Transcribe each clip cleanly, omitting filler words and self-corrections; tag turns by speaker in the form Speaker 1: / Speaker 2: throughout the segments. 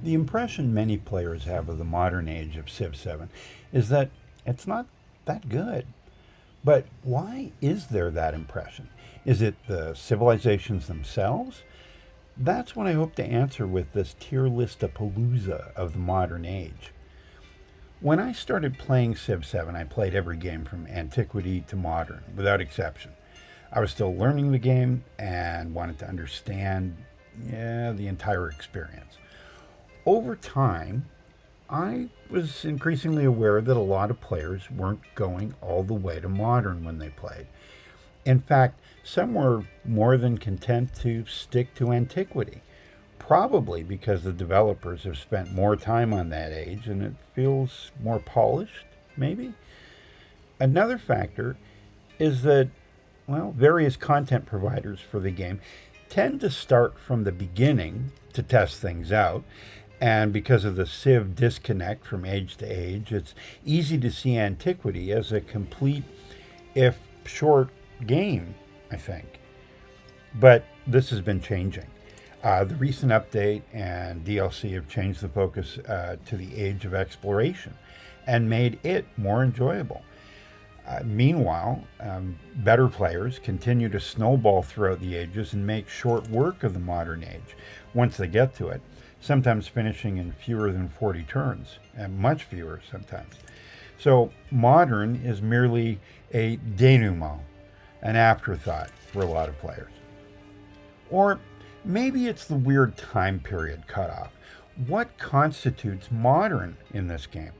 Speaker 1: The impression many players have of the modern age of Civ 7 is that it's not that good. But why is there that impression? Is it the civilizations themselves? That's what I hope to answer with this tier list-apalooza of the modern age. When I started playing Civ 7, I played every game from antiquity to modern, without exception. I was still learning the game and wanted to understand the entire experience. Over time, I was increasingly aware that a lot of players weren't going all the way to modern when they played. In fact, some were more than content to stick to antiquity, probably because the developers have spent more time on that age and it feels more polished, maybe. Another factor is that, well, various content providers for the game tend to start from the beginning to test things out. And because of the Civ disconnect from age to age, it's easy to see antiquity as a complete, if short, game, I think. But this has been changing. The recent update and DLC have changed the focus to the age of exploration and made it more enjoyable. Meanwhile, better players continue to snowball throughout the ages and make short work of the modern age once they get to it, sometimes finishing in fewer than 40 turns, and much fewer sometimes. So, modern is merely a denouement, an afterthought for a lot of players. Or maybe it's the weird time period cutoff. What constitutes modern in this game?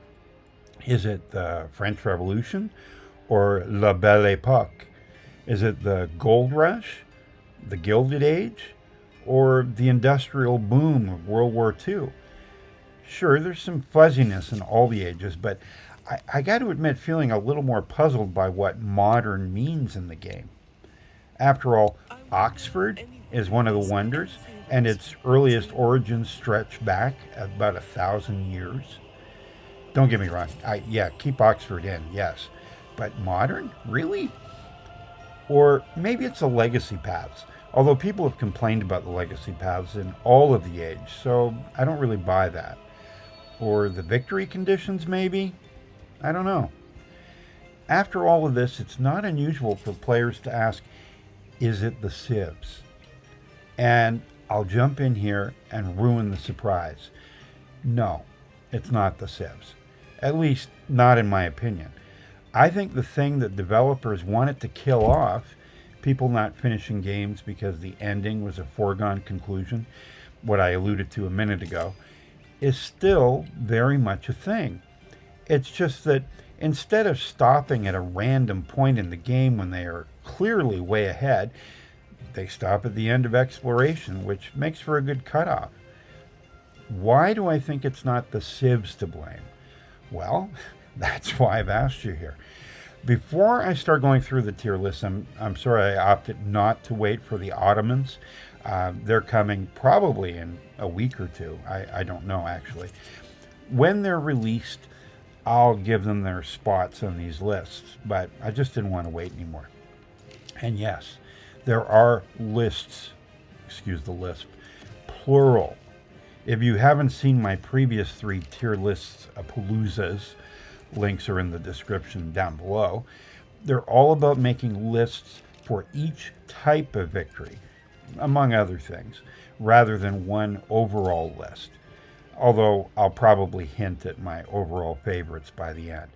Speaker 1: Is it the French Revolution or La Belle Époque? Is it the Gold Rush, the Gilded Age, or the industrial boom of World War II? Sure, there's some fuzziness in all the ages, but I got to admit feeling a little more puzzled by what modern means in the game. After all, Oxford is one of the wonders, and its earliest origins stretch back about 1,000 years. Don't get me wrong. Yeah, keep Oxford in, yes. But modern? Really? Or maybe it's the legacy paths. Although people have complained about the legacy paths in all of the age, so I don't really buy that. Or the victory conditions, maybe? I don't know. After all of this, it's not unusual for players to ask, is it the Civs? And I'll jump in here and ruin the surprise. No, it's not the Civs. At least, not in my opinion. I think the thing that developers wanted to kill off, people not finishing games because the ending was a foregone conclusion, what I alluded to a minute ago, is still very much a thing. It's just that instead of stopping at a random point in the game when they are clearly way ahead, they stop at the end of exploration, which makes for a good cutoff. Why do I think it's not the Civs to blame? Well, that's why I've asked you here. Before I start going through the tier list, I'm sorry I opted not to wait for the Ottomans. They're coming probably in a week or two. I don't know, actually. When they're released, I'll give them their spots on these lists, but I just didn't want to wait anymore. And yes, there are lists, excuse the lisp, plural. If you haven't seen my previous 3 tier lists of paloozas, links are in the description down below. They're all about making lists for each type of victory, among other things, rather than one overall list. Although I'll probably hint at my overall favorites by the end.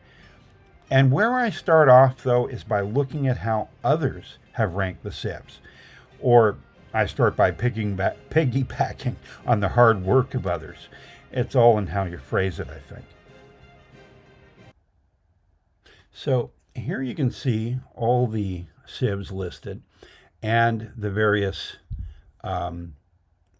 Speaker 1: And where I start off, though, is by looking at how others have ranked the Civs. Or I start by piggybacking on the hard work of others. It's all in how you phrase it, I think. So here you can see all the Civs listed and the various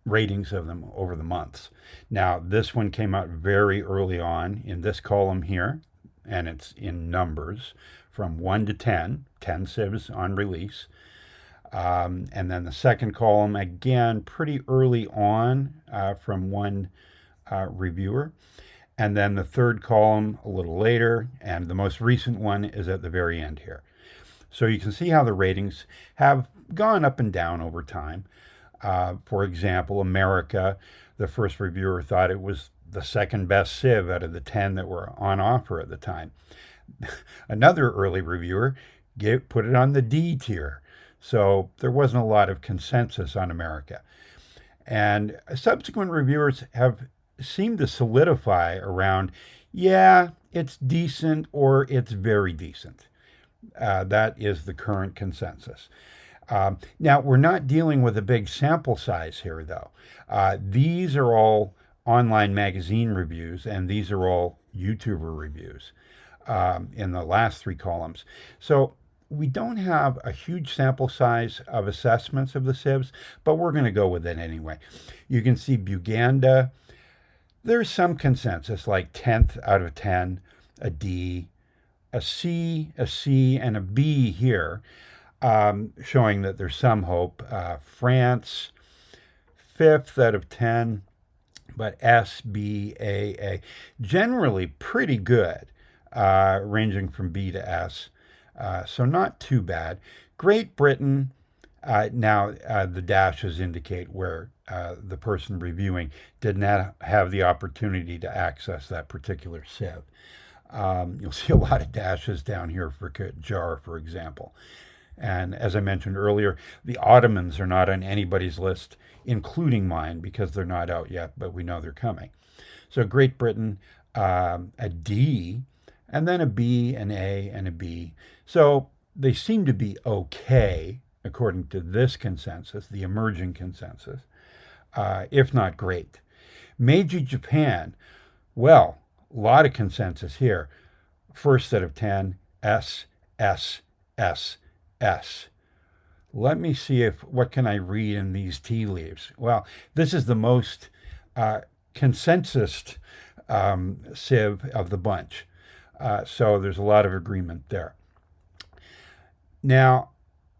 Speaker 1: ratings of them over the months. Now, this one came out very early on in this column here, and it's in numbers from 1 to 10, 10 Civs on release. And then the second column, again, pretty early on from one reviewer. And then the third column a little later, and the most recent one is at the very end here. So you can see how the ratings have gone up and down over time. For example, America, The first reviewer thought it was the second best Civ out of the 10 that were on offer at the time. Another early reviewer put it on the D tier. So there wasn't a lot of consensus on America. And subsequent reviewers have seemed to solidify around, yeah, it's decent or it's very decent. That is the current consensus. Now, we're not dealing with a big sample size here, though. These are all online magazine reviews, and these are all YouTuber reviews in the last three columns. So we don't have a huge sample size of assessments of the Civs, but we're going to go with it anyway. You can see Buganda. There's some consensus, like 10th out of 10, a D, a C, and a B here, showing that there's some hope. France, 5th out of 10, but S, B, A. Generally pretty good, ranging from B to S. So not too bad. Great Britain, now the dashes indicate where the person reviewing did not have the opportunity to access that particular Civ. You'll see a lot of dashes down here for JAR, for example. And as I mentioned earlier, the Ottomans are not on anybody's list, including mine, because they're not out yet, but we know they're coming. So Great Britain, a D, and then a B, an A, and a B. So they seem to be okay, according to this consensus, the emerging consensus, if not great. Meiji Japan, well, a lot of consensus here. First out of 10, S, S, S, S. Let me see what can I read in these tea leaves. Well, this is the most consensus Civ of the bunch. So there's a lot of agreement there. Now,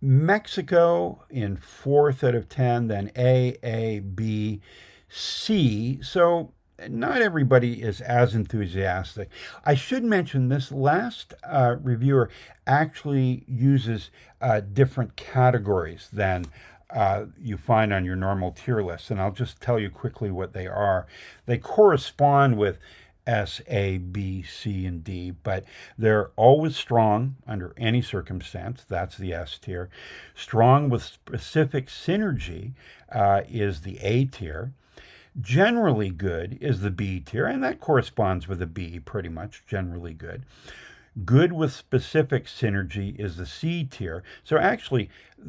Speaker 1: Mexico in 4th out of 10, then A, B, C. So not everybody is as enthusiastic. I should mention this last reviewer actually uses different categories than you find on your normal tier list, and I'll just tell you quickly what they are. They correspond with S, A, B, C, and D, but they're always strong under any circumstance. That's the S tier. Strong with specific synergy is the A tier. Generally good is the B tier, and that corresponds with a B pretty much, generally good. Good with specific synergy is the C tier. So actually,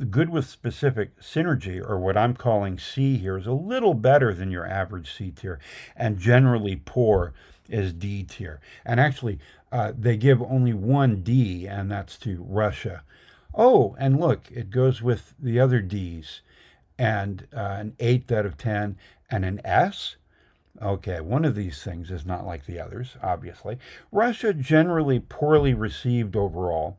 Speaker 1: good with specific synergy, or what I'm calling C here, is a little better than your average C tier, and generally poor is D tier. And actually, they give only one D, and that's to Russia. Oh, and look, it goes with the other Ds, and an 8th out of 10, and an S. Okay, one of these things is not like the others, obviously. Russia generally poorly received overall.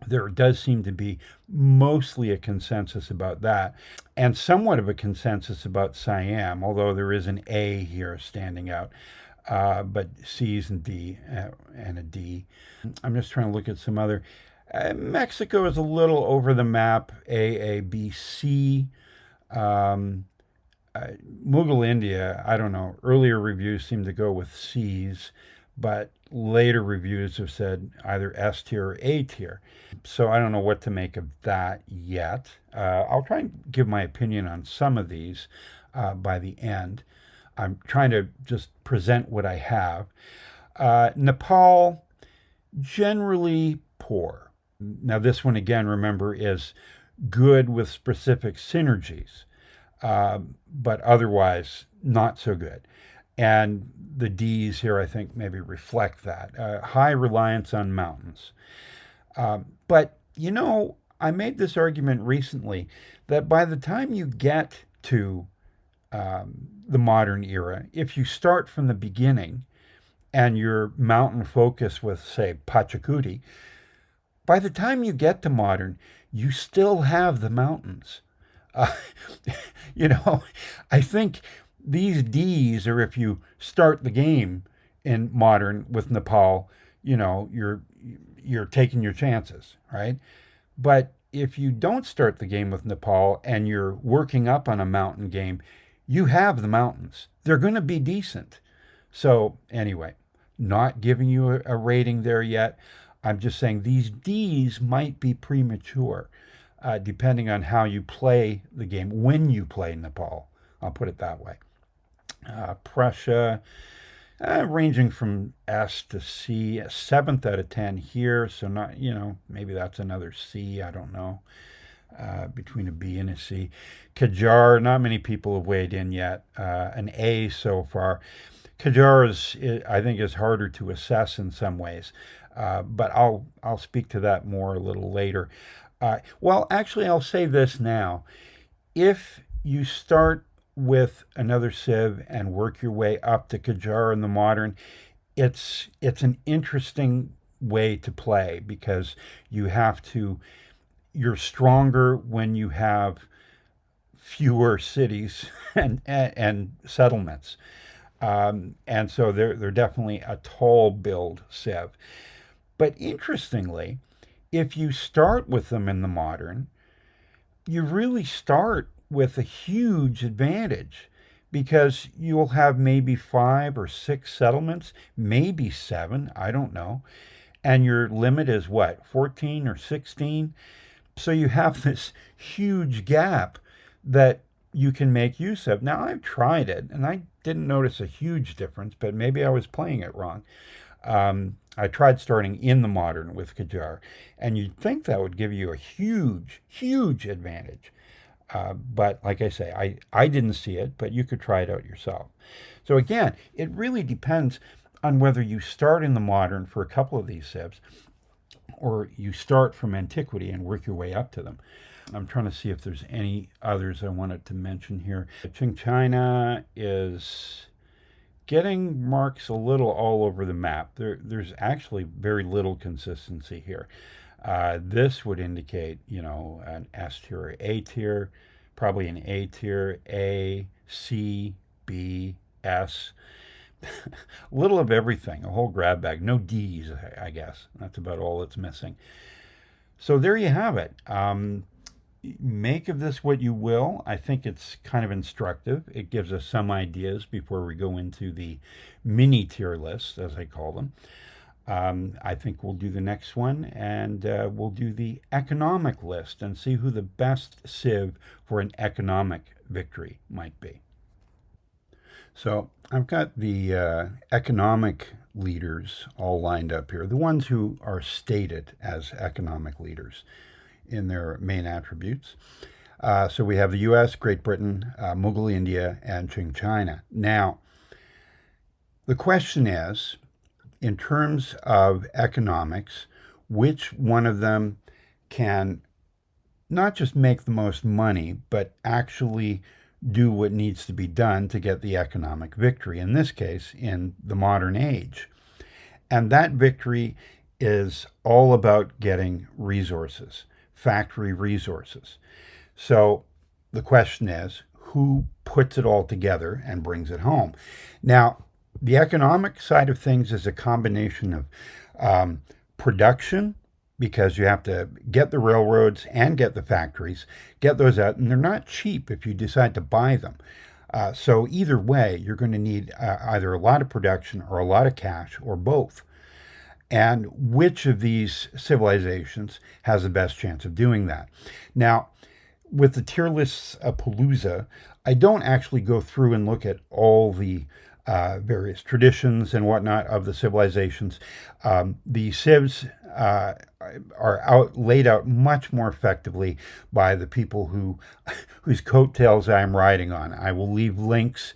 Speaker 1: There does seem to be mostly a consensus about that, and somewhat of a consensus about Siam, although there is an A here standing out, but C's and D and a D. I'm just trying to look at some other. Mexico is a little over the map, A, B, C. Mughal India, I don't know. Earlier reviews seem to go with C's, but later reviews have said either S tier or A tier. So I don't know what to make of that yet. I'll try and give my opinion on some of these by the end. I'm trying to just present what I have. Nepal, generally poor. Now this one again, remember, is good with specific synergies. But otherwise not so good. And the D's here, I think, maybe reflect that. High reliance on mountains. But, I made this argument recently that by the time you get to the modern era, if you start from the beginning and you're mountain focused with, say, Pachacuti, by the time you get to modern, you still have the mountains. I think these D's, or if you start the game in modern with Nepal, you're taking your chances, right? But if you don't start the game with Nepal and you're working up on a mountain game, you have the mountains. they're going to be decent. So, anyway, not giving you a rating there yet. I'm just saying these D's might be premature, depending on how you play the game, when you play Nepal. I'll put it that way. Prussia, ranging from S to C, a 7th out of 10 here. So, not, maybe that's another C. I don't know. Between a B and a C. Qajar, not many people have weighed in yet. An A so far. Qajar I think, is harder to assess in some ways, but I'll speak to that more a little later. Well, actually, I'll say this now: if you start with another Civ and work your way up to Qajar in the modern, it's an interesting way to play because you're stronger when you have fewer cities and settlements. And so they're definitely a tall build Civ. But interestingly, if you start with them in the modern, you really start with a huge advantage because you'll have maybe 5 or 6 settlements, maybe 7, I don't know. And your limit is what, 14 or 16? So you have this huge gap that you can make use of. Now, I've tried it and I didn't notice a huge difference, but maybe I was playing it wrong. I tried starting in the modern with Qajar, and you'd think that would give you a huge, huge advantage. But like I say, I didn't see it, but you could try it out yourself. So again, it really depends on whether you start in the modern for a couple of these Civs or you start from antiquity and work your way up to them. I'm trying to see if there's any others I wanted to mention here. Qing China is getting marks a little all over the map. There's actually very little consistency here. This would indicate, an S tier or A tier, probably an A tier, A, C, B, S. A little of everything, a whole grab bag. No D's, I guess. That's about all that's missing. So there you have it. Make of this what you will. I think it's kind of instructive. It gives us some ideas before we go into the mini tier lists, as I call them. I think we'll do the next one, and we'll do the economic list and see who the best Civ for an economic victory might be. So I've got the economic leaders all lined up here, the ones who are stated as economic leaders in their main attributes. So we have the U.S., Great Britain, Mughal India, and Qing China. Now, the question is, in terms of economics, which one of them can not just make the most money, but actually do what needs to be done to get the economic victory, in this case, in the modern age. And that victory is all about getting resources, factory resources. So the question is, who puts it all together and brings it home? Now, the economic side of things is a combination of production, because you have to get the railroads and get the factories, get those out, and they're not cheap if you decide to buy them. So either way, you're going to need either a lot of production or a lot of cash or both. And which of these civilizations has the best chance of doing that? Now, with the tier List-apalooza, I don't actually go through and look at all the various traditions and whatnot of the civilizations. The Civs are laid out much more effectively by the people whose coattails I'm riding on. I will leave links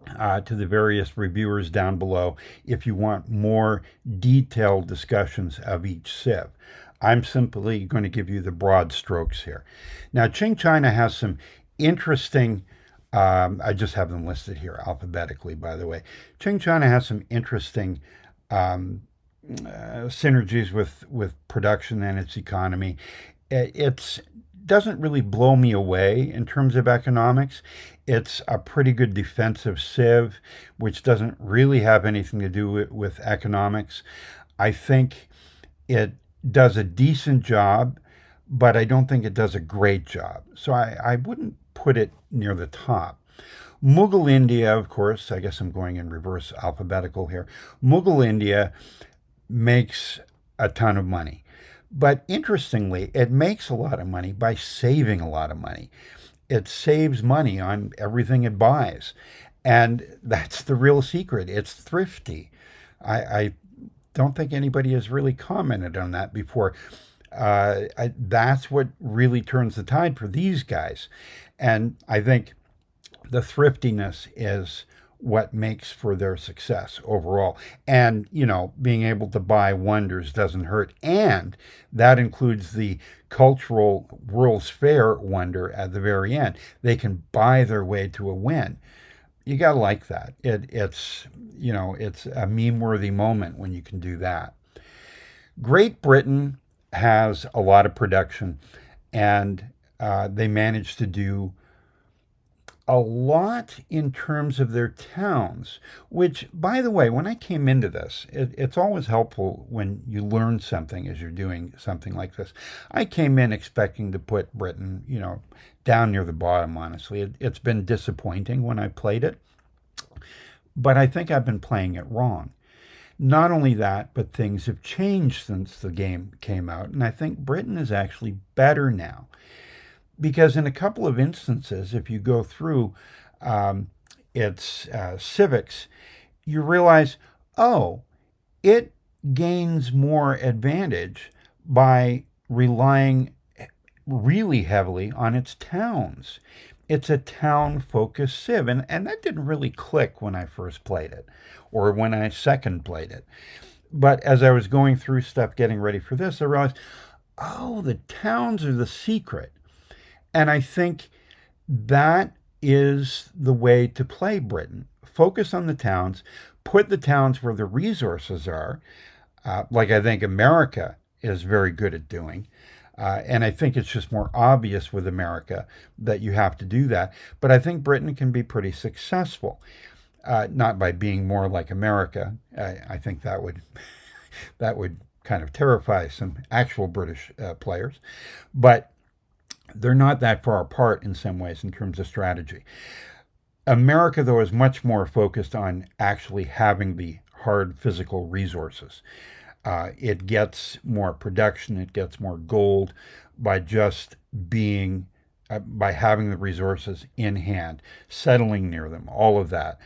Speaker 1: to the various reviewers down below if you want more detailed discussions of each Civ. I'm simply going to give you the broad strokes here. Now, Qing China has some interesting, I just have them listed here alphabetically, by the way. Qing China has some interesting synergies with production and its economy. It doesn't really blow me away in terms of economics. It's a pretty good defensive Civ, which doesn't really have anything to do with economics. I think it does a decent job, but I don't think it does a great job. So I wouldn't put it near the top. Mughal India, of course, I guess I'm going in reverse alphabetical here. Mughal India makes a ton of money. But interestingly, it makes a lot of money by saving a lot of money. It saves money on everything it buys. And that's the real secret. It's thrifty. I don't think anybody has really commented on that before. That's what really turns the tide for these guys. And I think the thriftiness is what makes for their success overall. And, being able to buy wonders doesn't hurt. And that includes the cultural World's Fair wonder at the very end. They can buy their way to a win. You got to like that. It's a meme-worthy moment when you can do that. Great Britain has a lot of production, and they managed to do a lot in terms of their towns, which, by the way, when I came into this, it's always helpful when you learn something as you're doing something like this. I came in expecting to put Britain, down near the bottom, honestly. It's been disappointing when I played it, but I think I've been playing it wrong. Not only that, but things have changed since the game came out, and I think Britain is actually better now. Because in a couple of instances, if you go through its civics, you realize, oh, it gains more advantage by relying really heavily on its towns. It's a town-focused civ, and that didn't really click when I first played it, or when I second played it. But as I was going through stuff, getting ready for this, I realized, oh, the towns are the secret. And I think that is the way to play Britain. Focus on the towns, put the towns where the resources are, like I think America is very good at doing. And I think it's just more obvious with America that you have to do that. But I think Britain can be pretty successful, not by being more like America. I think that would that would kind of terrify some actual British players, but they're not that far apart in some ways in terms of strategy. America, though, is much more focused on actually having the hard physical resources. It gets more production, it gets more gold by just being, by having the resources in hand, settling near them, all of that.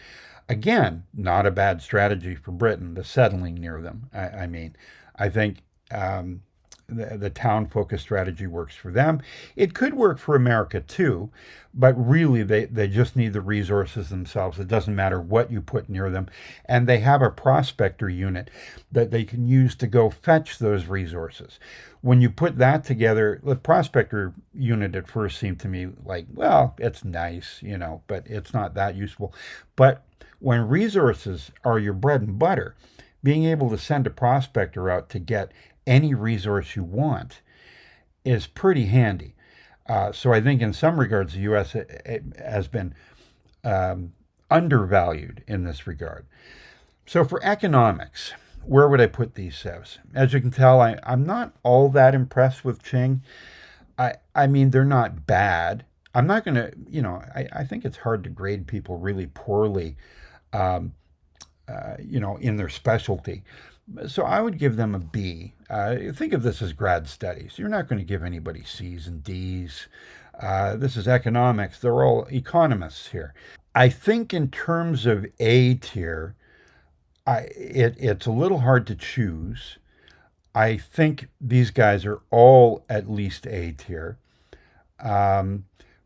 Speaker 1: Again, not a bad strategy for Britain, the settling near them. I think the town focused strategy works for them. It could work for America too, but really they just need the resources themselves. It doesn't matter what you put near them. And they have a prospector unit that they can use to go fetch those resources. When you put that together, the prospector unit at first seemed to me like, well, it's nice, but it's not that useful. But when resources are your bread and butter, being able to send a prospector out to get any resource you want is pretty handy. So I think in some regards, the U.S. has been undervalued in this regard. So for economics, where would I put these civs? As you can tell, I'm not all that impressed with Qing. I mean, they're not bad. I'm not going to, I think it's hard to grade people really poorly, in their specialty. So I would give them a B. Think of this as grad studies. You're not going to give anybody C's and D's. This is economics. They're all economists here. I think in terms of A tier, it's a little hard to choose. I think these guys are all at least A tier.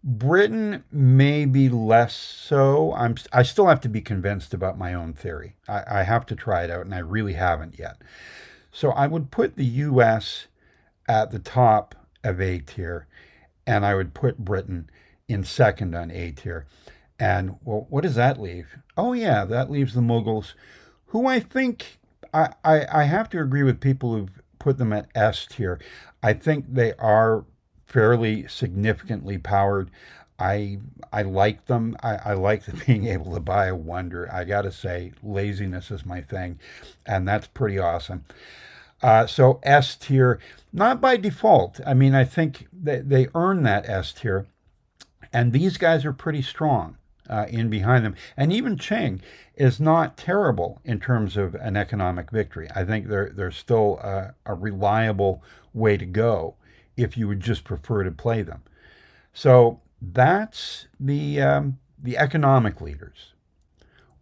Speaker 1: Britain may be less so. I still have to be convinced about my own theory. I have to try it out, and I really haven't yet. So I would put the U.S. at the top of A tier, and I would put Britain in second on A tier. And, well, what does that leave? Oh, yeah, that leaves the Mughals, who I think, I have to agree with people who've put them at S tier. I think they are fairly significantly powered. I like them. I like being able to buy a wonder. I got to say, laziness is my thing, and that's pretty awesome. So S tier, not by default. I mean, I think they earn that S tier, and these guys are pretty strong. in behind them. And even Qing is not terrible in terms of an economic victory. I think they're still a reliable way to go if you would just prefer to play them. So that's the economic leaders.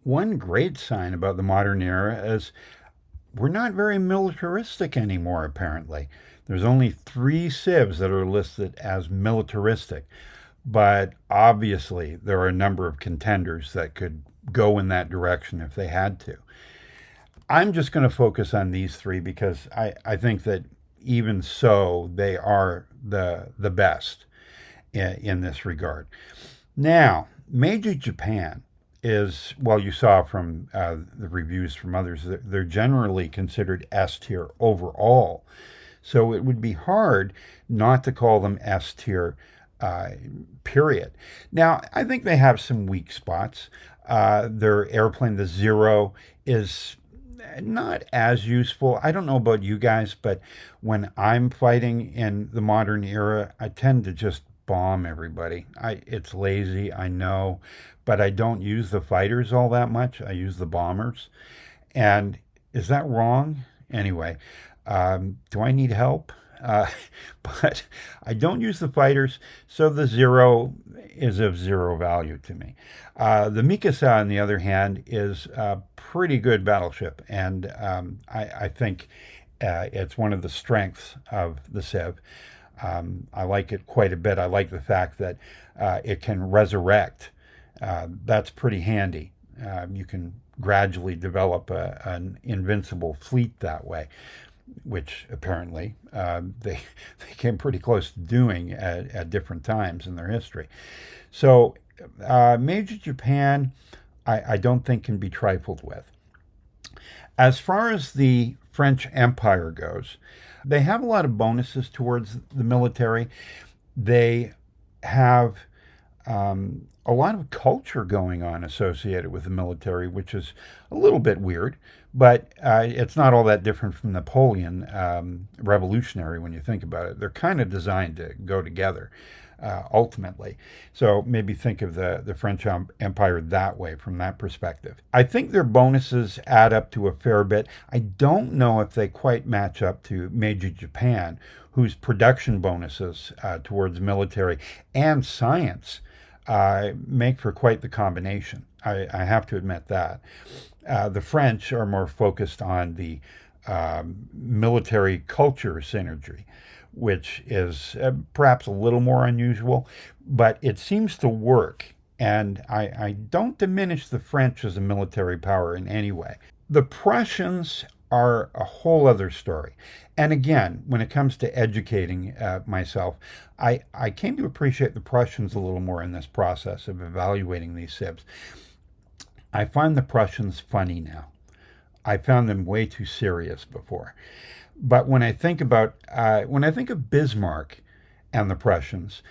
Speaker 1: One great sign about the modern era is we're not very militaristic anymore, apparently. There's only 3 civs that are listed as militaristic, but obviously there are a number of contenders that could go in that direction if they had to. I'm just going to focus on these 3 because I think that even so, they are the best in this regard. Now, Meiji Japan is, well, you saw from the reviews from others, they're generally considered S tier overall. So it would be hard not to call them S tier, period. Now, I think they have some weak spots. Their airplane, the Zero, is not as useful. I don't know about you guys, but when I'm fighting in the modern era, I tend to just bomb everybody. It's lazy, I know, but I don't use the fighters all that much. I use the bombers. And is that wrong? Anyway, do I need help? Uh, but I don't use the fighters, so the Zero is of zero value to me. The Mikasa, on the other hand, is a pretty good battleship, and I think it's one of the strengths of the Civ. I like it quite a bit. I like the fact that it can resurrect. That's pretty handy. You can gradually develop an invincible fleet that way, which apparently they came pretty close to doing at different times in their history. So Meiji Japan, I don't think can be trifled with. As far as the French Empire goes, they have a lot of bonuses towards the military. They have a lot of culture going on associated with the military, which is a little bit weird, but it's not all that different from Napoleon revolutionary when you think about it. They're kind of designed to go together ultimately. So maybe think of the French Empire that way, from that perspective. I think their bonuses add up to a fair bit. I don't know if they quite match up to Meiji Japan, whose production bonuses towards military and science make for quite the combination. I have to admit that. The French are more focused on the military culture synergy, which is perhaps a little more unusual, but it seems to work. And I don't diminish the French as a military power in any way. The Prussians are a whole other story. And again, when it comes to educating myself, I came to appreciate the Prussians a little more in this process of evaluating these civs. I find the Prussians funny now. I found them way too serious before. But when I think of Bismarck and the Prussians,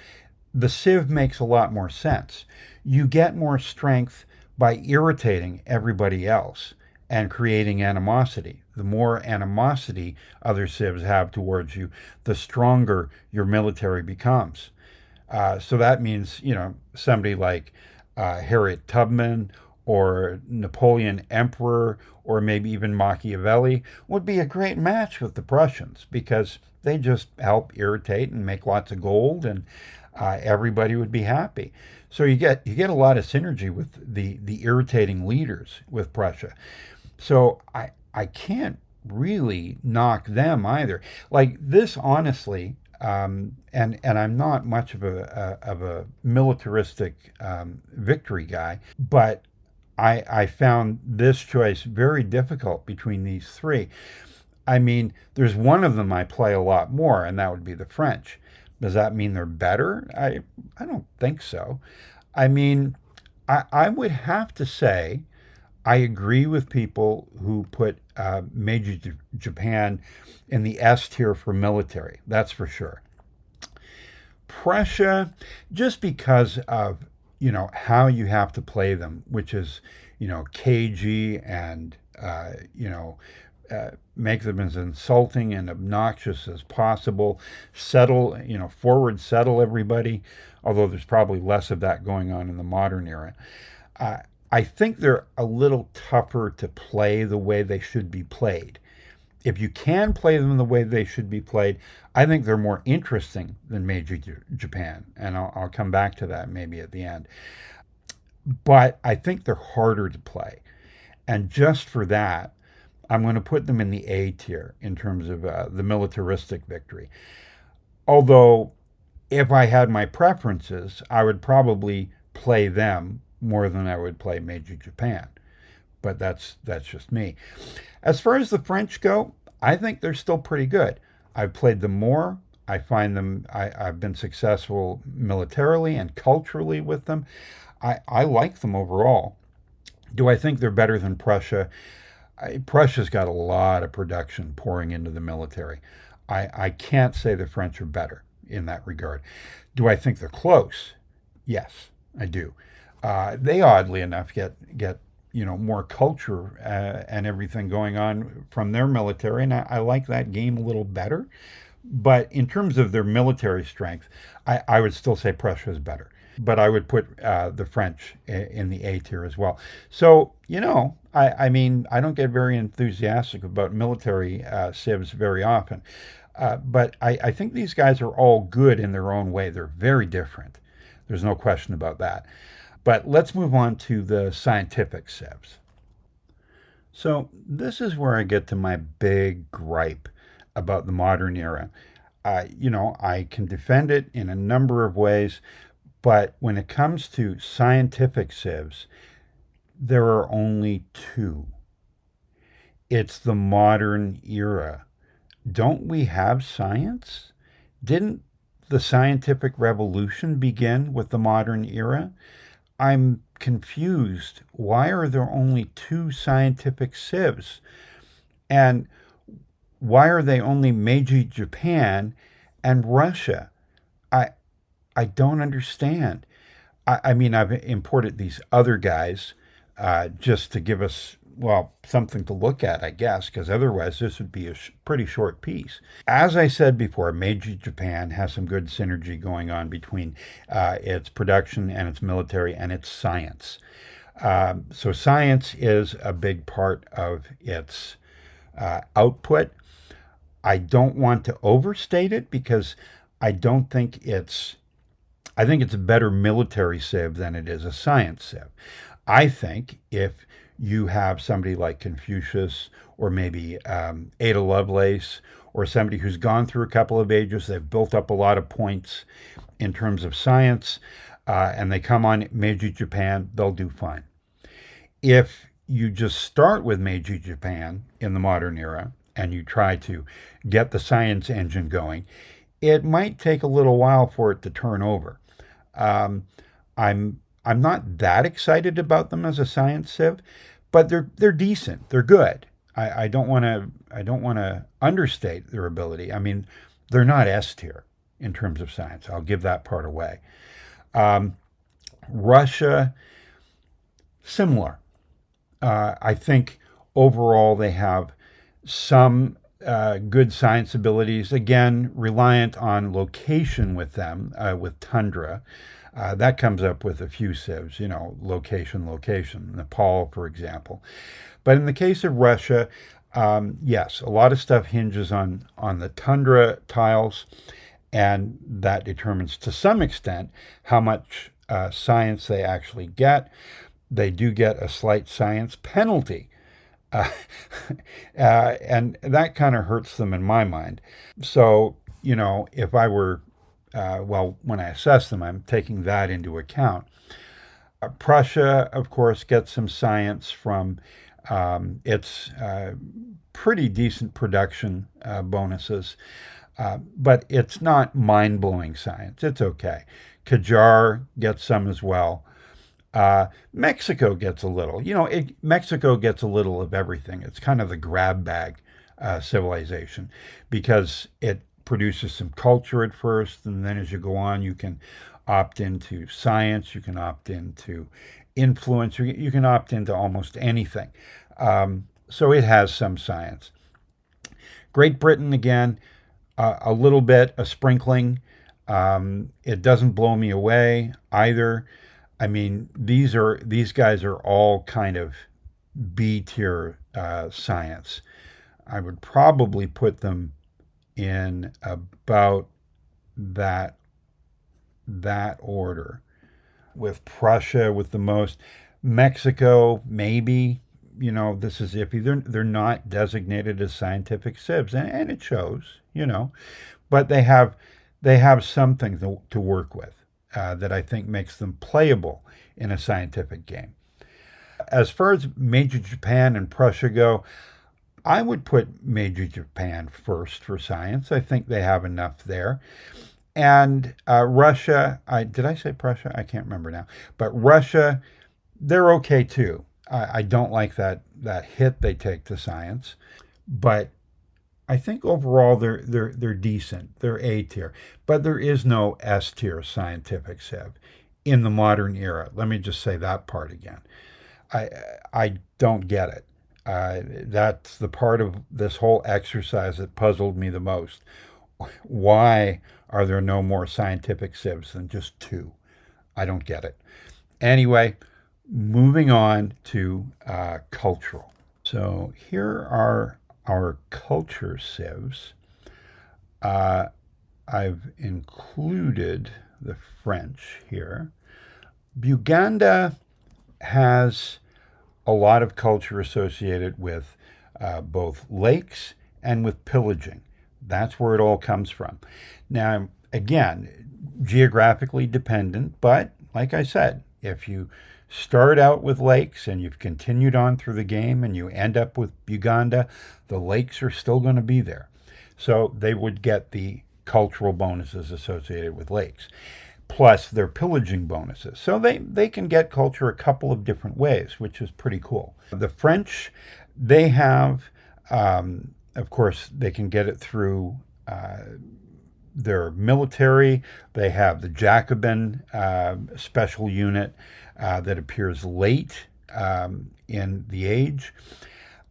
Speaker 1: the Civ makes a lot more sense. You get more strength by irritating everybody else and creating animosity. The more animosity other civs have towards you, the stronger your military becomes. So that means, somebody like Harriet Tubman or Napoleon Emperor or maybe even Machiavelli would be a great match with the Prussians because they just help irritate and make lots of gold, and everybody would be happy. So you get a lot of synergy with the irritating leaders with Prussia. So I can't really knock them either. Like this, honestly, and I'm not much of a militaristic victory guy, but I found this choice very difficult between these 3. I mean, there's one of them I play a lot more, and that would be the French. Does that mean they're better? I don't think so. I mean, I would have to say I agree with people who put Meiji Japan in the S tier for military. That's for sure. Prussia, just because of how you have to play them, which is cagey and make them as insulting and obnoxious as possible. Settle, forward settle everybody. although there's probably less of that going on in the modern era. Uh, I think they're a little tougher to play the way they should be played. If you can play them the way they should be played, I think they're more interesting than Meiji Japan. And I'll come back to that maybe at the end. But I think they're harder to play. And just for that, I'm going to put them in the A tier in terms of the militaristic victory. Although, if I had my preferences, I would probably play them more than I would play Meiji Japan. But that's just me. As far as the French go, I think they're still pretty good. I've played them more. I find them, I've been successful militarily and culturally with them. I like them overall. Do I think they're better than Prussia? Prussia's got a lot of production pouring into the military. I can't say the French are better in that regard. Do I think they're close? Yes, I do. They oddly enough get more culture and everything going on from their military, and I like that game a little better. But in terms of their military strength, I would still say Prussia is better. But I would put the French in the A tier as well. So, I mean, I don't get very enthusiastic about military civs very often. But I think these guys are all good in their own way. They're very different. There's no question about that. But let's move on to the scientific civs. So, this is where I get to my big gripe about the modern era. I can defend it in a number of ways, but when it comes to scientific civs, there are only two. It's the modern era. Don't we have science? Didn't the scientific revolution begin with the modern era? I'm confused. Why are there only two scientific civs? And why are they only Meiji Japan and Russia? I I don't understand. I mean, I've imported these other guys just to give us, well, something to look at, I guess, because otherwise this would be a pretty short piece. As I said before, Meiji Japan has some good synergy going on between its production and its military and its science. So science is a big part of its output. I don't want to overstate it because I don't think it's I think it's a better military civ than it is a science civ. I think if you have somebody like Confucius or maybe Ada Lovelace or somebody who's gone through a couple of ages, they've built up a lot of points in terms of science, and they come on Meiji Japan, they'll do fine. If you just start with Meiji Japan in the modern era and you try to get the science engine going, it might take a little while for it to turn over. Um, I'm not that excited about them as a science civ, but they're decent. They're good. I don't want to understate their ability. I mean, they're not S tier in terms of science. I'll give that part away. Um, Russia, similar. I think overall they have some good science abilities. Again, reliant on location with them, with tundra. That comes up with a few civs, location. Nepal, for example. But in the case of Russia, yes, a lot of stuff hinges on the tundra tiles, and that determines to some extent how much science they actually get. They do get a slight science penalty. Uh, and that kind of hurts them in my mind. So, if I were, when I assess them, I'm taking that into account. Prussia, of course, gets some science from its pretty decent production bonuses, but it's not mind blowing science. It's okay. Qajar gets some as well. Mexico gets a little. Mexico gets a little of everything. It's kind of the grab bag civilization because it produces some culture at first, and then as you go on, you can opt into science, you can opt into influence, you can opt into almost anything. So it has some science. Great Britain, again, a little bit, a sprinkling. It doesn't blow me away either. I mean, these guys are all kind of B tier science. I would probably put them in about that that order, with Prussia with the most, Mexico maybe. This is iffy. They're not designated as scientific civs, and it shows. But they have something to work with that I think makes them playable in a scientific game. As far as Major Japan and Prussia go, I would put Major Japan first for science. I think they have enough there. And Russia, did I say Prussia? I can't remember now. But Russia, they're okay too. I don't like that hit they take to science, but I think overall they're decent. They're A tier, but there is no S tier scientific civ in the modern era. Let me just say that part again. I I don't get it. That's the part of this whole exercise that puzzled me the most. Why are there no more scientific civs than just two? I don't get it. Anyway, moving on to cultural. So here are our culture civs. I've included the French here. Buganda has a lot of culture associated with both lakes and with pillaging. That's where it all comes from. Now, again, geographically dependent, but like I said, if you start out with lakes and you've continued on through the game and you end up with Uganda, the lakes are still going to be there. So they would get the cultural bonuses associated with lakes, plus their pillaging bonuses. So they can get culture a couple of different ways, which is pretty cool. The French, they have, of course, they can get it through their military. They have the Jacobin special unit that appears late in the age.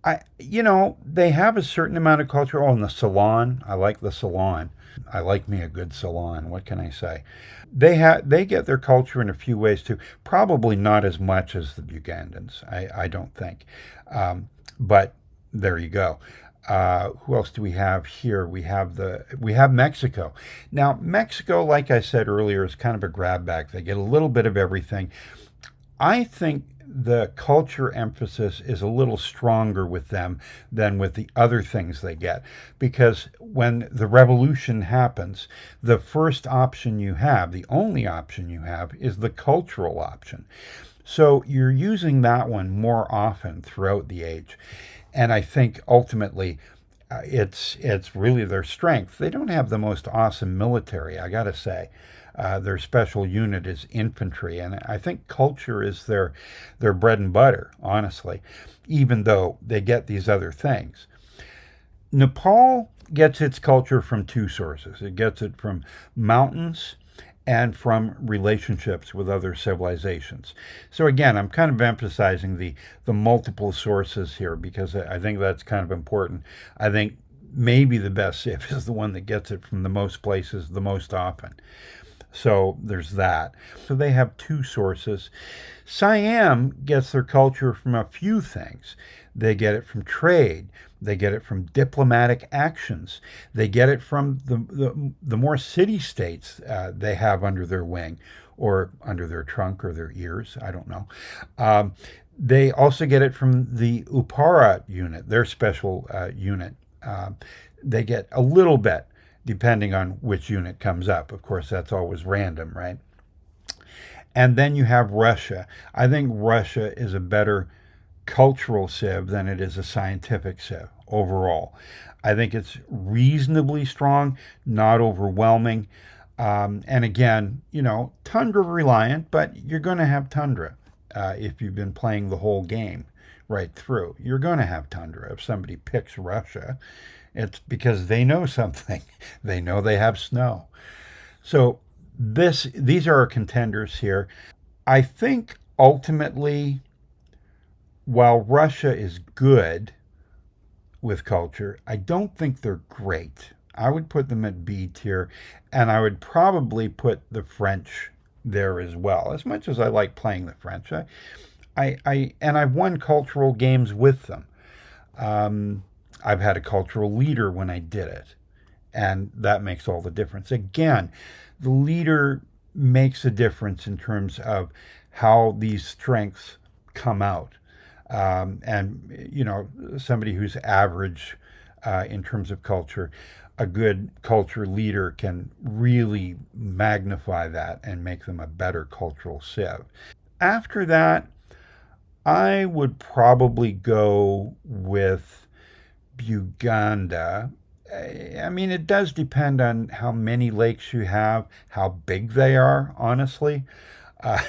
Speaker 1: They have a certain amount of culture. Oh, and the salon. I like the salon. I like me a good salon. What can I say? They get their culture in a few ways too. Probably not as much as the Ugandans. I don't think. But there you go. Who else do we have here? We have Mexico. Now Mexico, like I said earlier, is kind of a grab bag. They get a little bit of everything. I think the culture emphasis is a little stronger with them than with the other things they get, because when the revolution happens, the first option you have, the only option you have, is the cultural option. So you're using that one more often throughout the age. And I think ultimately it's really their strength. They don't have the most awesome military, I got to say. Their special unit is infantry, and I think culture is their bread and butter, honestly, even though they get these other things. Nepal gets its culture from two sources. It gets it from mountains and from relationships with other civilizations. So again, I'm kind of emphasizing the multiple sources here because I think that's kind of important. I think maybe the best civ is the one that gets it from the most places the most often. So there's that. So they have two sources. Siam gets their culture from a few things. They get it from trade. They get it from diplomatic actions. They get it from the more city states they have under their wing or under their trunk or their ears. I don't know. They also get it from the Upara unit, their special unit. They get a little bit depending on which unit comes up. Of course, that's always random, right? And then you have Russia. I think Russia is a better cultural civ than it is a scientific civ overall. I think it's reasonably strong, not overwhelming. And again, tundra reliant, but you're going to have tundra if you've been playing the whole game right through. You're going to have tundra. If somebody picks Russia, it's because they know something. They know they have snow. So these are our contenders here. I think ultimately, while Russia is good with culture, I don't think they're great. I would put them at B tier, and I would probably put the French there as well. As much as I like playing the French, and I've won cultural games with them. Um, I've had a cultural leader when I did it, and that makes all the difference. Again, the leader makes a difference in terms of how these strengths come out. And somebody who's average in terms of culture, a good culture leader can really magnify that and make them a better cultural civ. After that, I would probably go with Buganda. I mean, it does depend on how many lakes you have, how big they are, honestly. Uh,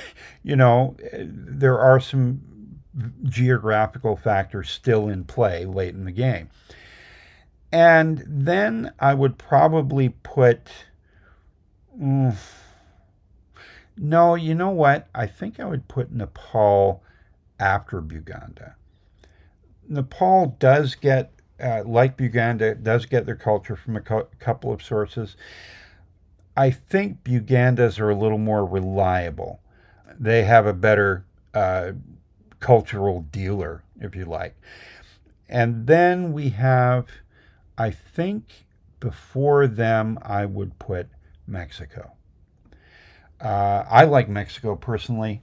Speaker 1: there are some geographical factors still in play late in the game. And then I would probably put. mm, no, you know what? I think I would put Nepal after Buganda. Nepal does get, like Buganda, does get their culture from a couple of sources. I think Bugandas are a little more reliable. They have a better cultural dealer, if you like. And then we have, I think before them, I would put Mexico. I like Mexico personally,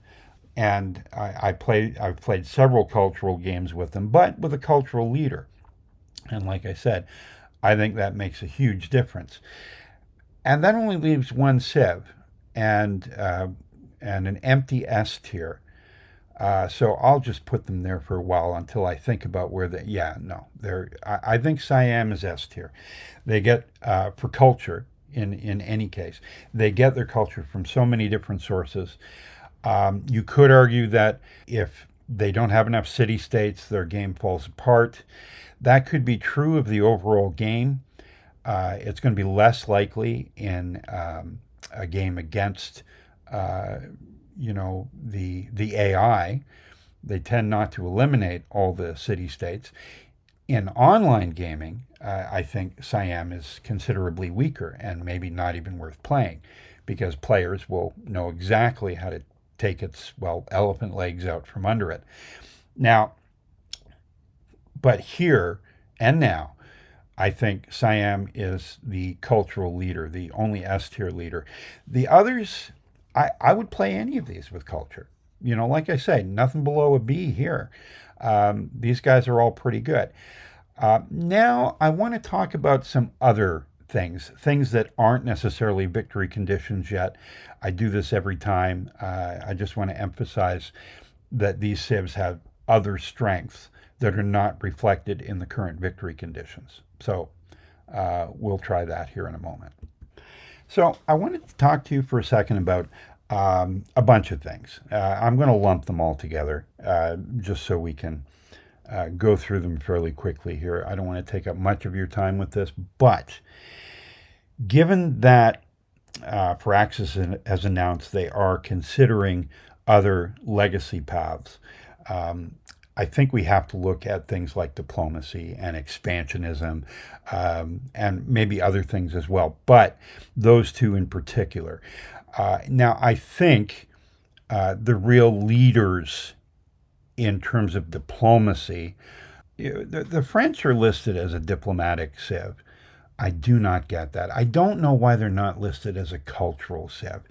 Speaker 1: and I've played several cultural games with them, but with a cultural leader. And like I said, I think that makes a huge difference. And that only leaves one Civ and an empty S tier. So I'll just put them there for a while until I think about where they. Yeah, no, they're. I think Siam is S tier. They get for culture in any case. They get their culture from so many different sources. You could argue that if they don't have enough city states, their game falls apart. That could be true of the overall game. It's going to be less likely in a game against, the AI. They tend not to eliminate all the city states. In online gaming, I think Siam is considerably weaker and maybe not even worth playing because players will know exactly how to take its, elephant legs out from under it. Now, but here and now, I think Siam is the cultural leader, the only S tier leader. The others, I would play any of these with culture. Like I say, nothing below a B here. These guys are all pretty good. Now, I want to talk about some other things that aren't necessarily victory conditions yet. I do this every time. I just want to emphasize that these civs have other strengths that are not reflected in the current victory conditions. So we'll try that here in a moment. So I wanted to talk to you for a second about a bunch of things. I'm going to lump them all together just so we can go through them fairly quickly here. I don't want to take up much of your time with this, but given that Firaxis has announced they are considering other legacy paths, I think we have to look at things like diplomacy and expansionism and maybe other things as well, but those two in particular. Now, I think the real leaders in terms of diplomacy, the French are listed as a diplomatic civ. I do not get that. I don't know why they're not listed as a cultural civ.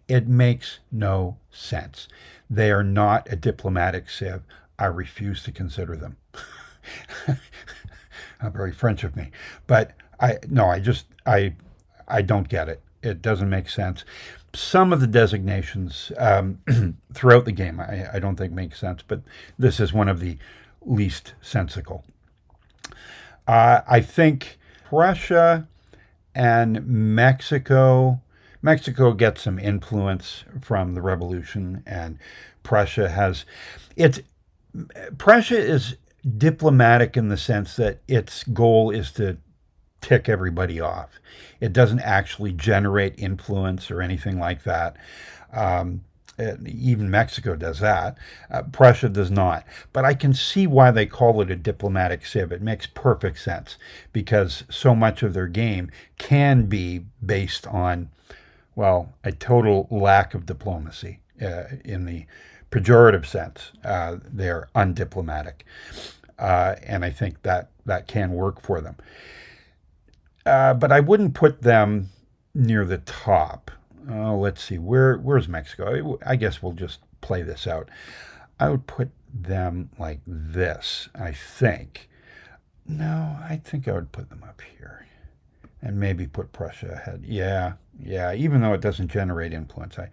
Speaker 1: It makes no sense. They are not a diplomatic civ. I refuse to consider them. Very French of me, but I don't get it. It doesn't make sense. Some of the designations throughout the game I don't think make sense, but this is one of the least sensical. I think Russia and Mexico. Mexico gets some influence from the revolution, and Prussia has it's Prussia is diplomatic in the sense that its goal is to tick everybody off. It doesn't actually generate influence or anything like that. Even Mexico does that. Prussia does not. But I can see why they call it a diplomatic civ. It makes perfect sense because so much of their game can be based on, well, a total lack of diplomacy in the pejorative sense. They're undiplomatic. And I think that can work for them. But I wouldn't put them near the top. Let's see, where's Mexico? I guess we'll just play this out. I would put them like this, I think. No, I think I would put them up here and maybe put Prussia ahead. Yeah, even though it doesn't generate influence, I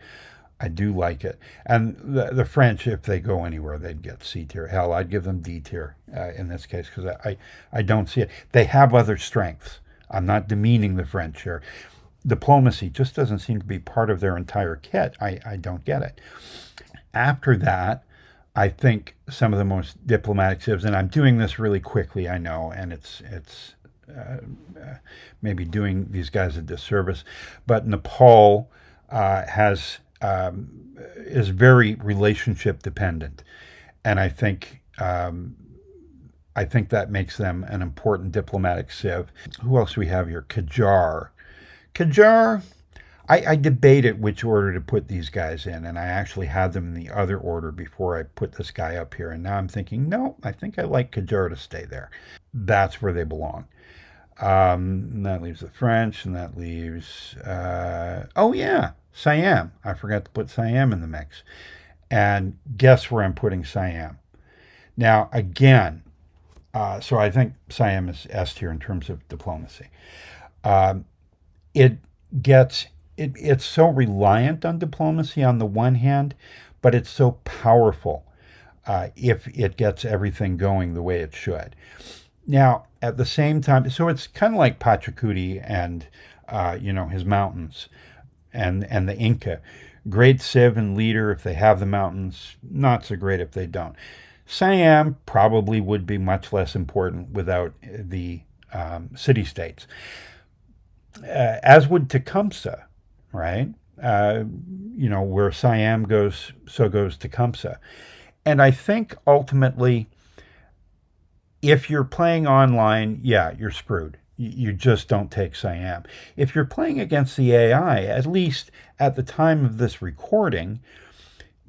Speaker 1: do like it. And the French, if they go anywhere, they'd get C tier. Hell, I'd give them D tier in this case because I don't see it. They have other strengths. I'm not demeaning the French here. Diplomacy just doesn't seem to be part of their entire kit. I don't get it. After that, I think some of the most diplomatic civs, and I'm doing this really quickly, I know, and it's maybe doing these guys a disservice, but Nepal has is very relationship dependent, and I think that makes them an important diplomatic civ. Who else do we have here? Qajar. Qajar, I debated which order to put these guys in, and I actually had them in the other order before I put this guy up here. And now I'm thinking, no, I think I like Qajar to stay there. That's where they belong. And that leaves the French, and that leaves, oh yeah, Siam. I forgot to put Siam in the mix. And guess where I'm putting Siam? Now, again, so I think Siam is S tier in terms of diplomacy. It gets it's so reliant on diplomacy on the one hand, but it's so powerful if it gets everything going the way it should. Now, at the same time, so it's kind of like Pachacuti and his mountains and the Inca. Great civ and leader if they have the mountains, not so great if they don't. Siam probably would be much less important without the city-states. As would Tecumseh, right? Where Siam goes, so goes Tecumseh. And I think ultimately, if you're playing online, yeah, you're screwed. You just don't take Siam. If you're playing against the AI, at least at the time of this recording,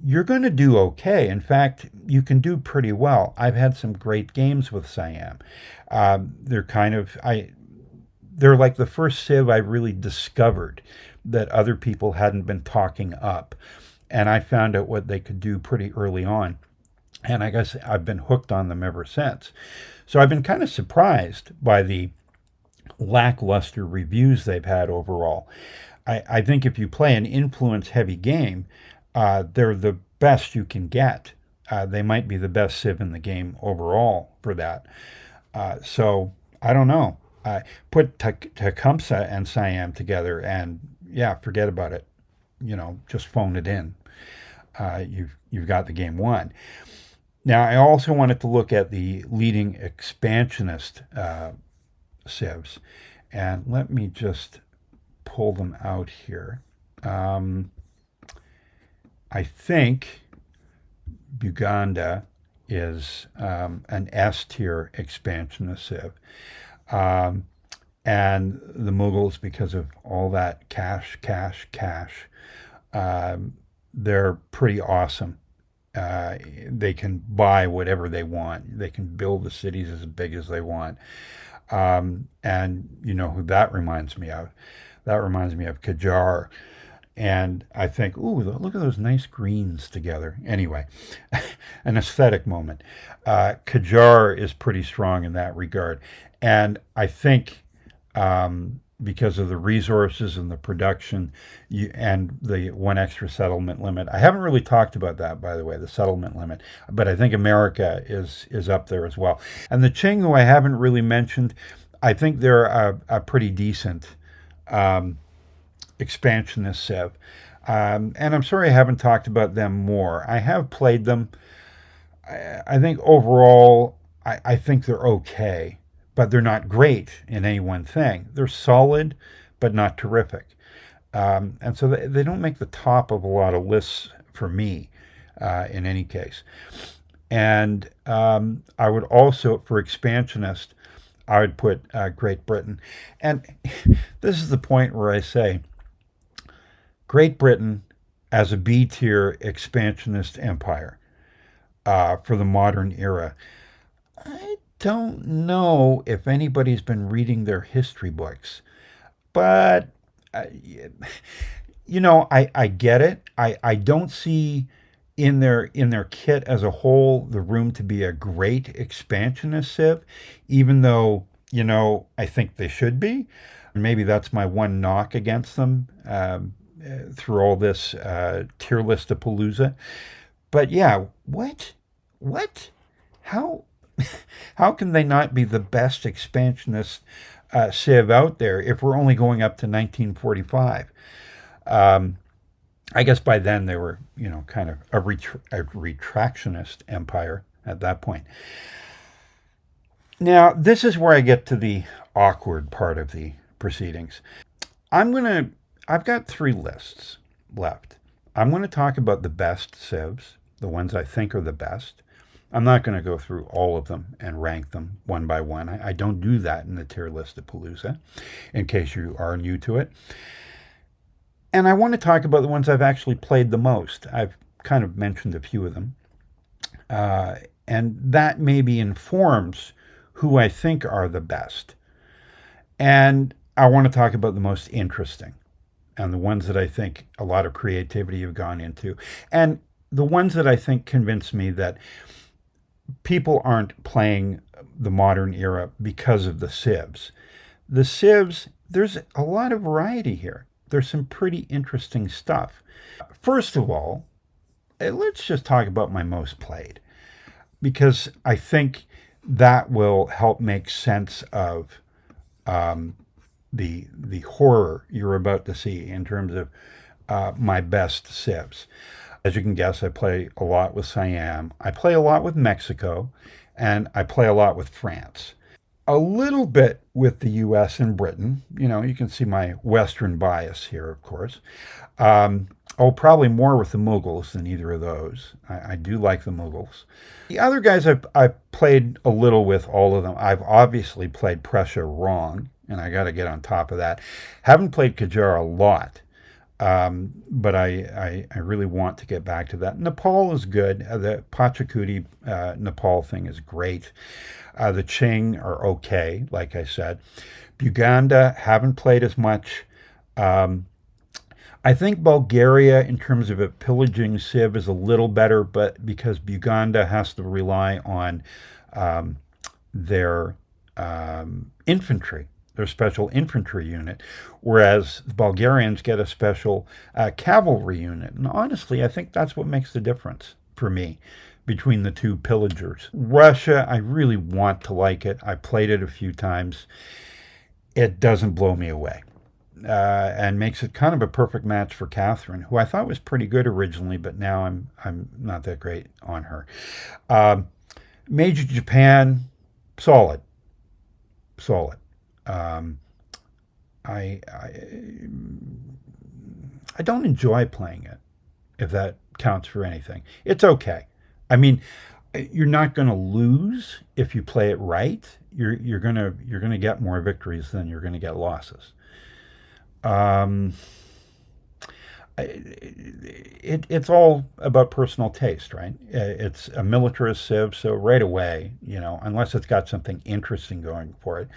Speaker 1: you're going to do okay. In fact, you can do pretty well. I've had some great games with Siam. They're like the first civ I really discovered that other people hadn't been talking up. And I found out what they could do pretty early on. And I guess I've been hooked on them ever since. So I've been kind of surprised by the lackluster reviews they've had overall. I think if you play an influence-heavy game, they're the best you can get. They might be the best civ in the game overall for that. So I don't know. Put Tecumseh and Siam together, and yeah, forget about it. Just phone it in. You've got the game won. Now, I also wanted to look at the leading expansionist civs, and let me just pull them out here. I think Buganda is an S tier expansionist civ. And the Mughals, because of all that cash, they're pretty awesome. They can buy whatever they want. They can build the cities as big as they want. And you know who that reminds me of? That reminds me of Qajar. And I think, ooh, look at those nice greens together. Anyway, an aesthetic moment. Qajar is pretty strong in that regard. And I think because of the resources and the production and the one extra settlement limit. I haven't really talked about that, by the way, the settlement limit, but I think America is up there as well. And the Qing, who I haven't really mentioned, I think they're a pretty decent expansionist civ. And I'm sorry I haven't talked about them more. I have played them. I think overall, I think they're okay, but they're not great in any one thing. They're solid, but not terrific. And so they don't make the top of a lot of lists for me, in any case. And I would also, for expansionist, I would put Great Britain. And this is the point where I say Great Britain as a B tier expansionist empire for the modern era. I don't know if anybody's been reading their history books, but uh, I get it. I don't see in their kit as a whole the room to be a great expansionist civ, even though I think they should be. Maybe that's my one knock against them through all this tier list-apalooza. But yeah, what, how, how can they not be the best expansionist civ out there if we're only going up to 1945? I guess by then they were, kind of a retractionist empire at that point. Now, this is where I get to the awkward part of the proceedings. I've got 3 lists left. I'm going to talk about the best civs, the ones I think are the best. I'm not going to go through all of them and rank them one by one. I don't do that in the tier list-apalooza, in case you are new to it. And I want to talk about the ones I've actually played the most. I've kind of mentioned a few of them. And that maybe informs who I think are the best. And I want to talk about the most interesting and the ones that I think a lot of creativity have gone into. And the ones that I think convince me that people aren't playing the modern era because of the civs. The civs, there's a lot of variety here. There's some pretty interesting stuff. First of all, let's just talk about my most played, because I think that will help make sense of the horror you're about to see in terms of my best civs. As you can guess, I play a lot with Siam. I play a lot with Mexico, and I play a lot with France. A little bit with the U.S. and Britain. You can see my Western bias here, of course. Probably more with the Mughals than either of those. I do like the Mughals. The other guys I've played a little with all of them. I've obviously played Prussia wrong, and I got to get on top of that. Haven't played Qajar a lot, but I really want to get back to that. Nepal is good. The Pachakuti Nepal thing is great. The Qing are okay, like I said. Buganda, haven't played as much. I think Bulgaria, in terms of a pillaging civ, is a little better, but because Buganda has to rely on their infantry, their special infantry unit, whereas the Bulgarians get a special cavalry unit. And honestly, I think that's what makes the difference for me between the two pillagers. Russia, I really want to like it. I played it a few times. It doesn't blow me away. And makes it kind of a perfect match for Catherine, who I thought was pretty good originally, but now I'm not that great on her. Meiji Japan, solid. I don't enjoy playing it, if that counts for anything. It's okay. I mean, you're not going to lose if you play it right. You're gonna get more victories than you're going to get losses. It's all about personal taste, right? It's a militarist civ, so right away, unless it's got something interesting going for it,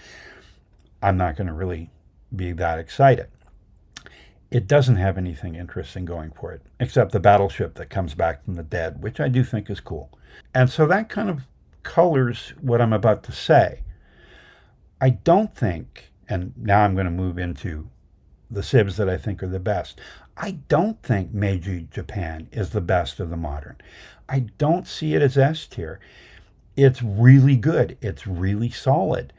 Speaker 1: I'm not going to really be that excited. It doesn't have anything interesting going for it, except the battleship that comes back from the dead, which I do think is cool. And so that kind of colors what I'm about to say. I don't think, and now I'm going to move into the civs that I think are the best. I don't think Meiji Japan is the best of the modern. I don't see it as S tier. It's really good. It's really solid.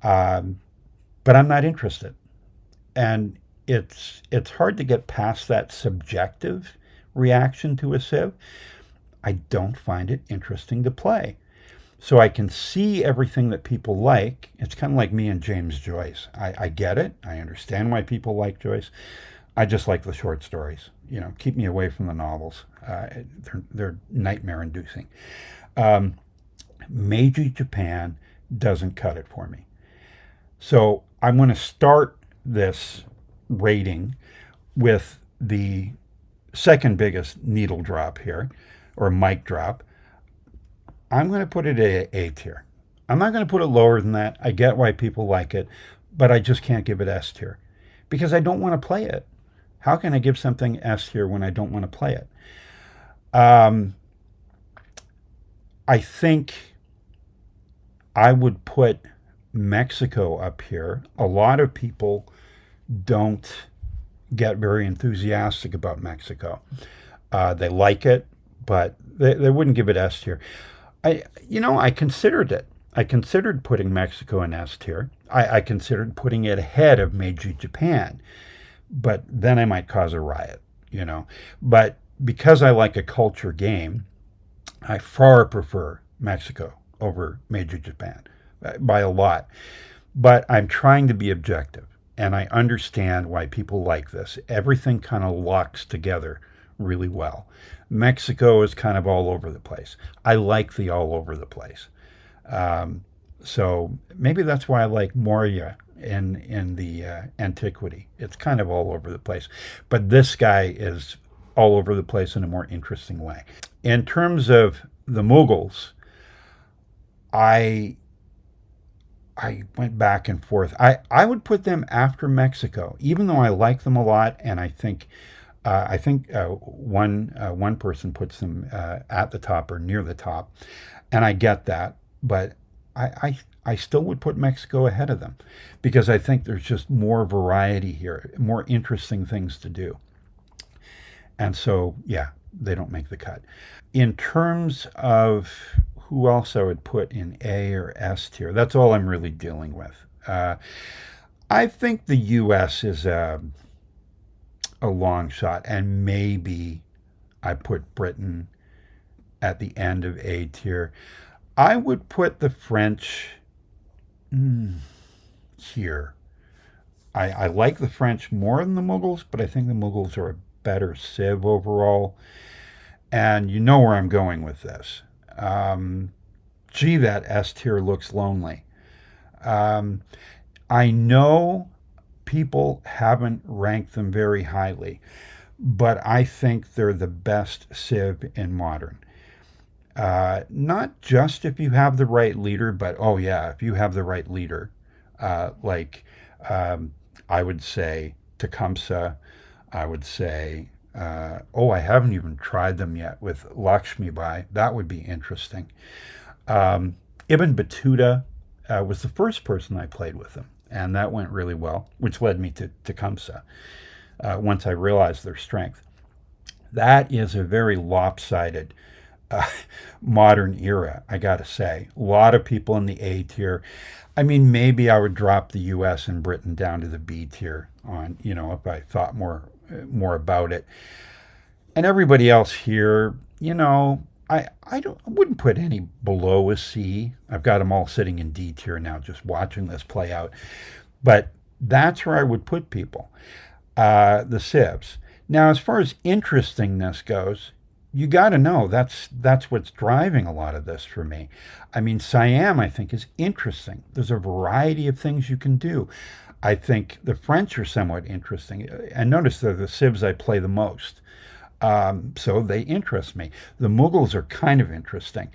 Speaker 1: But I'm not interested. And it's hard to get past that subjective reaction to a civ. I don't find it interesting to play. So I can see everything that people like. It's kind of like me and James Joyce. I get it. I understand why people like Joyce. I just like the short stories. Keep me away from the novels. They're nightmare inducing. Meiji Japan doesn't cut it for me. So I'm going to start this rating with the second biggest needle drop here, or mic drop. I'm going to put it at A tier. I'm not going to put it lower than that. I get why people like it, but I just can't give it S tier because I don't want to play it. How can I give something S tier when I don't want to play it? I think I would put Mexico up here. A lot of people don't get very enthusiastic about Mexico. They like it, but they wouldn't give it S tier. I considered it. I considered putting Mexico in S tier. I considered putting it ahead of Meiji Japan, but then I might cause a riot. But because I like a culture game, I far prefer Mexico over Meiji Japan by a lot. But I'm trying to be objective, and I understand why people like this. Everything kind of locks together really well. Mexico is kind of all over the place. I like the all over the place. So maybe that's why I like Moria in the antiquity. It's kind of all over the place. But this guy is all over the place in a more interesting way. In terms of the Mughals, I went back and forth. I would put them after Mexico, even though I like them a lot, and I think one person puts them at the top or near the top, and I get that, but I still would put Mexico ahead of them because I think there's just more variety here, more interesting things to do. And so, yeah, they don't make the cut. In terms of who else I would put in A or S tier, that's all I'm really dealing with. I think the U.S. is a long shot, and maybe I put Britain at the end of A tier. I would put the French here. I like the French more than the Mughals, but I think the Mughals are a better civ overall. And you know where I'm going with this. Gee, that S tier looks lonely. I know people haven't ranked them very highly, but I think they're the best civ in modern. Not just if you have the right leader, but oh yeah, if you have the right leader, like I would say Tecumseh, I would say, I haven't even tried them yet with Lakshmi Bai. That would be interesting. Ibn Battuta was the first person I played with them, and that went really well, which led me to Tecumseh once I realized their strength. That is a very lopsided modern era, I got to say. A lot of people in the A tier. I mean, maybe I would drop the U.S. and Britain down to the B tier on, if I thought more about it. And everybody else here, I wouldn't put any below a C. I've got them all sitting in D tier now, just watching this play out. But that's where I would put people, the civs. Now, as far as interestingness goes, you got to know that's what's driving a lot of this for me. I mean, Siam, I think, is interesting. There's a variety of things you can do. I think the French are somewhat interesting. And notice they're the civs I play the most. So they interest me. The Mughals are kind of interesting.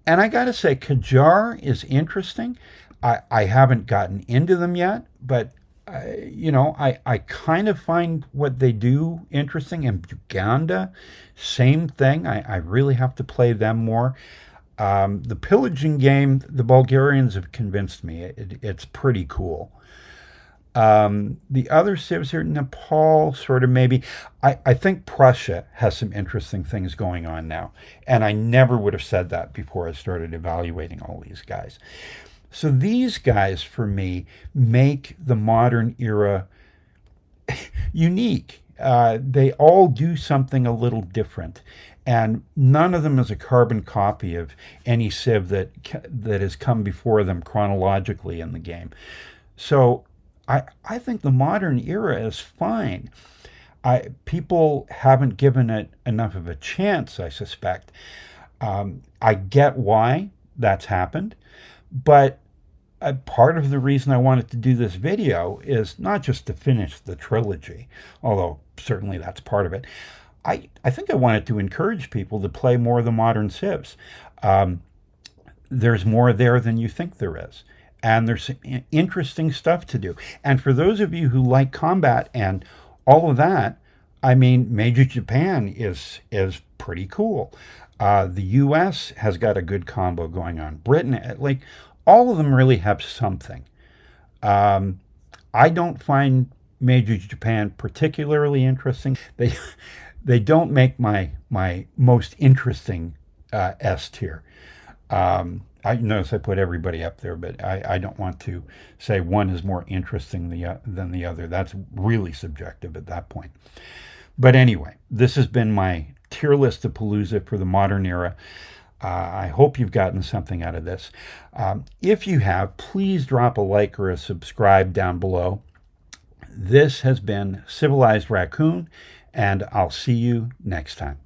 Speaker 1: And I got to say, Qajar is interesting. I haven't gotten into them yet, but I kind of find what they do interesting. And Uganda, same thing. I really have to play them more. The pillaging game, the Bulgarians have convinced me. It's pretty cool. The other civs here, Nepal, sort of maybe. I think Prussia has some interesting things going on now. And I never would have said that before I started evaluating all these guys. So these guys, for me, make the modern era unique. They all do something a little different. And none of them is a carbon copy of any civ that has come before them chronologically in the game. So I think the modern era is fine. People haven't given it enough of a chance, I suspect. I get why that's happened, but part of the reason I wanted to do this video is not just to finish the trilogy, although certainly that's part of it. I think I wanted to encourage people to play more of the modern Civs. Um, there's more there than you think there is. And there's interesting stuff to do. And for those of you who like combat and all of that, I mean, Major Japan is pretty cool. The U.S. has got a good combo going on. Britain, like, all of them really have something. Um, I don't find Major Japan particularly interesting. They don't make my most interesting S tier. I notice I put everybody up there, but I don't want to say one is more interesting than the other. That's really subjective at that point. But anyway, this has been my tier list of Palooza for the modern era. I hope you've gotten something out of this. If you have, please drop a like or a subscribe down below. This has been Civilized Raccoon, and I'll see you next time.